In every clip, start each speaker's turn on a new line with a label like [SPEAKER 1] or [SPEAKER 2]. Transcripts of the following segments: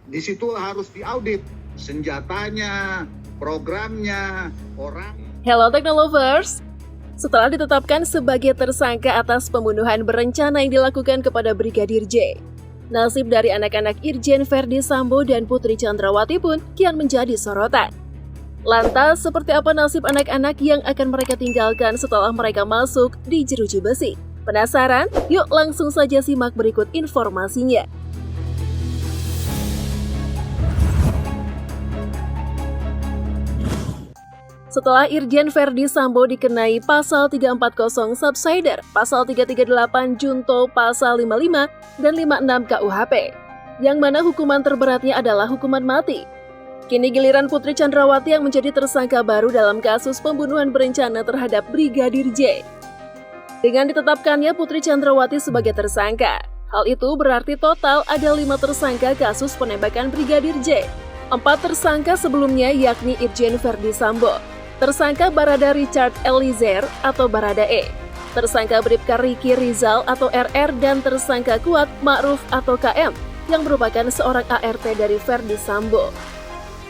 [SPEAKER 1] Di situ harus diaudit senjatanya, programnya, orang.
[SPEAKER 2] Hello Technolovers! Setelah ditetapkan sebagai tersangka atas pembunuhan berencana yang dilakukan kepada Brigadir J, nasib dari anak-anak Irjen Verdi Sambo dan Putri Chandrawati pun kian menjadi sorotan. Lantas, seperti apa nasib anak-anak yang akan mereka tinggalkan setelah mereka masuk di jeruji besi? Penasaran? Yuk langsung saja simak berikut informasinya. Setelah Irjen Verdi Sambo dikenai Pasal 340 Subsider, Pasal 338 Junto, Pasal 55, dan 56 KUHP, yang mana hukuman terberatnya adalah hukuman mati. Kini giliran Putri Chandrawati yang menjadi tersangka baru dalam kasus pembunuhan berencana terhadap Brigadir J. Dengan ditetapkannya Putri Chandrawati sebagai tersangka, hal itu berarti total ada 5 tersangka kasus penembakan Brigadir J. 4 tersangka sebelumnya yakni Irjen Verdi Sambo, tersangka Barada Richard Eliezer atau Barada E, tersangka Bribka Riki Rizal atau RR, dan tersangka Kuat Ma'ruf atau KM yang merupakan seorang ART dari Verdi Sambo.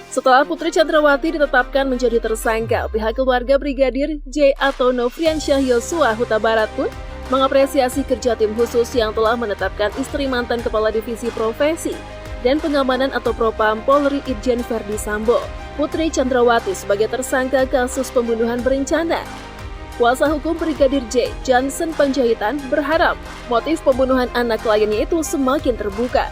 [SPEAKER 2] Setelah Putri Chandrawati ditetapkan menjadi tersangka, pihak keluarga Brigadir J atau Nofriansyah Yosua Huta Barat pun mengapresiasi kerja tim khusus yang telah menetapkan istri mantan Kepala Divisi Profesi dan Pengamanan atau Propam Polri Irjen Verdi Sambo, Putri Chandrawati, sebagai tersangka kasus pembunuhan berencana. Kuasa hukum Brigadir J, Johnson Panjaitan, berharap motif pembunuhan anak kliennya itu semakin terbuka.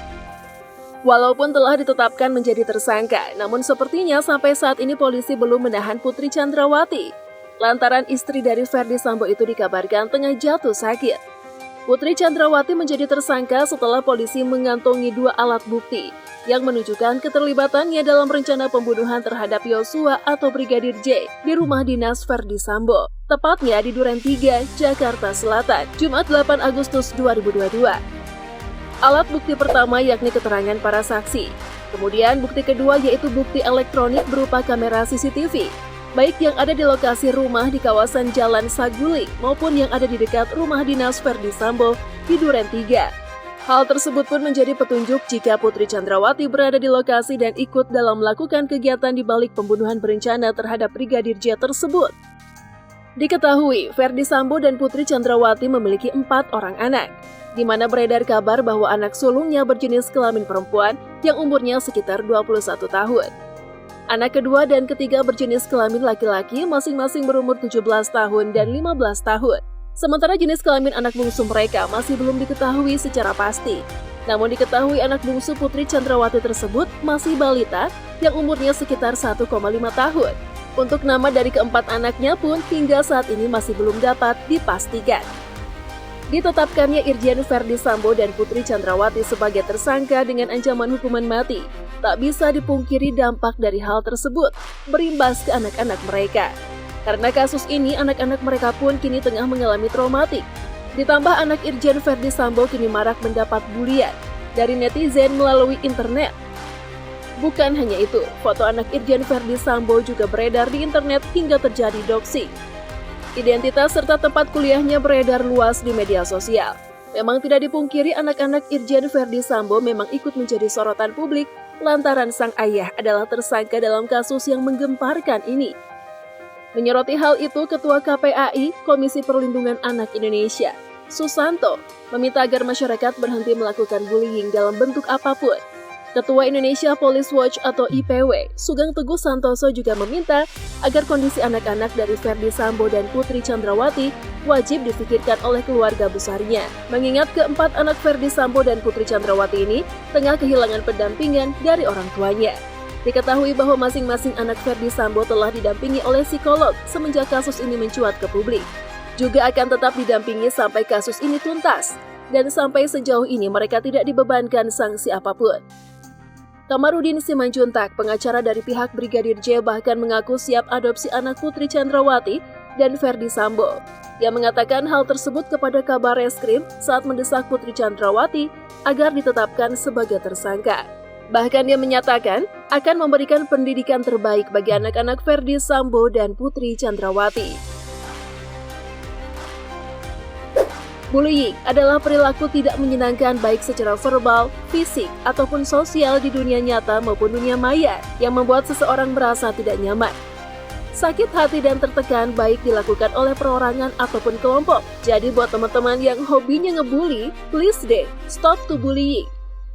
[SPEAKER 2] Walaupun telah ditetapkan menjadi tersangka, namun sepertinya sampai saat ini polisi belum menahan Putri Chandrawati, lantaran istri dari Verdi Sambo itu dikabarkan tengah jatuh sakit. Putri Chandrawati menjadi tersangka setelah polisi mengantongi 2 alat bukti yang menunjukkan keterlibatannya dalam rencana pembunuhan terhadap Yosua atau Brigadir J di rumah dinas Verdi Sambo, tepatnya di Duren 3, Jakarta Selatan, Jumat 8 Agustus 2022. Alat bukti pertama yakni keterangan para saksi. Kemudian bukti kedua yaitu bukti elektronik berupa kamera CCTV, baik yang ada di lokasi rumah di kawasan Jalan Saguling maupun yang ada di dekat rumah dinas Verdi Sambo di Duren 3. Hal tersebut pun menjadi petunjuk jika Putri Chandrawati berada di lokasi dan ikut dalam melakukan kegiatan di balik pembunuhan berencana terhadap Brigadir J tersebut. Diketahui, Verdi Sambo dan Putri Chandrawati memiliki 4 orang anak, di mana beredar kabar bahwa anak sulungnya berjenis kelamin perempuan yang umurnya sekitar 21 tahun. Anak kedua dan ketiga berjenis kelamin laki-laki masing-masing berumur 17 tahun dan 15 tahun. Sementara jenis kelamin anak bungsu mereka masih belum diketahui secara pasti. Namun diketahui anak bungsu Putri Chandrawati tersebut masih balita yang umurnya sekitar 1,5 tahun. Untuk nama dari keempat anaknya pun hingga saat ini masih belum dapat dipastikan. Ditetapkannya Irjen Verdi Sambo dan Putri Chandrawati sebagai tersangka dengan ancaman hukuman mati, tak bisa dipungkiri dampak dari hal tersebut berimbas ke anak-anak mereka. Karena kasus ini, anak-anak mereka pun kini tengah mengalami traumatik. Ditambah anak Irjen Verdi Sambo kini marak mendapat bulian dari netizen melalui internet. Bukan hanya itu, foto anak Irjen Verdi Sambo juga beredar di internet hingga terjadi doxing. Identitas serta tempat kuliahnya beredar luas di media sosial. Memang tidak dipungkiri anak-anak Irjen Verdi Sambo memang ikut menjadi sorotan publik lantaran sang ayah adalah tersangka dalam kasus yang menggemparkan ini. Menyoroti hal itu, Ketua KPAI, Komisi Perlindungan Anak Indonesia, Susanto, meminta agar masyarakat berhenti melakukan bullying dalam bentuk apapun. Ketua Indonesia Police Watch atau IPW, Sugeng Teguh Santoso juga meminta agar kondisi anak-anak dari Verdi Sambo dan Putri Chandrawati wajib difikirkan oleh keluarga besarnya. Mengingat keempat anak Verdi Sambo dan Putri Chandrawati ini tengah kehilangan pendampingan dari orang tuanya. Diketahui bahwa masing-masing anak Verdi Sambo telah didampingi oleh psikolog semenjak kasus ini mencuat ke publik. Juga akan tetap didampingi sampai kasus ini tuntas, dan sampai sejauh ini mereka tidak dibebankan sanksi apapun. Kamarudin Simanjuntak, pengacara dari pihak Brigadir J, bahkan mengaku siap adopsi anak Putri Chandrawati dan Verdi Sambo. Dia mengatakan hal tersebut kepada Kabar Reskrim saat mendesak Putri Chandrawati agar ditetapkan sebagai tersangka. Bahkan dia menyatakan akan memberikan pendidikan terbaik bagi anak-anak Verdi Sambo dan Putri Chandrawati. Bullying adalah perilaku tidak menyenangkan baik secara verbal, fisik, ataupun sosial di dunia nyata maupun dunia maya yang membuat seseorang merasa tidak nyaman. Sakit hati dan tertekan baik dilakukan oleh perorangan ataupun kelompok. Jadi buat teman-teman yang hobinya ngebully, please deh, stop to bullying.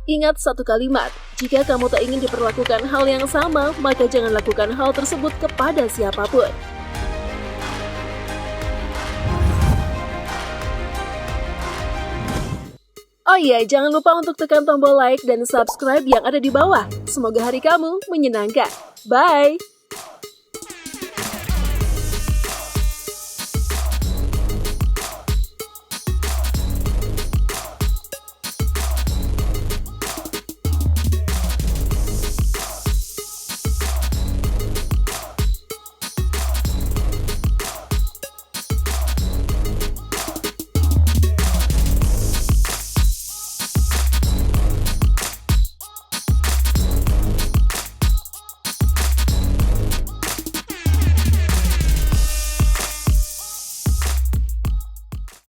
[SPEAKER 2] Ingat satu kalimat, jika kamu tak ingin diperlakukan hal yang sama, maka jangan lakukan hal tersebut kepada siapapun. Oh iya, jangan lupa untuk tekan tombol like dan subscribe yang ada di bawah. Semoga hari kamu menyenangkan. Bye!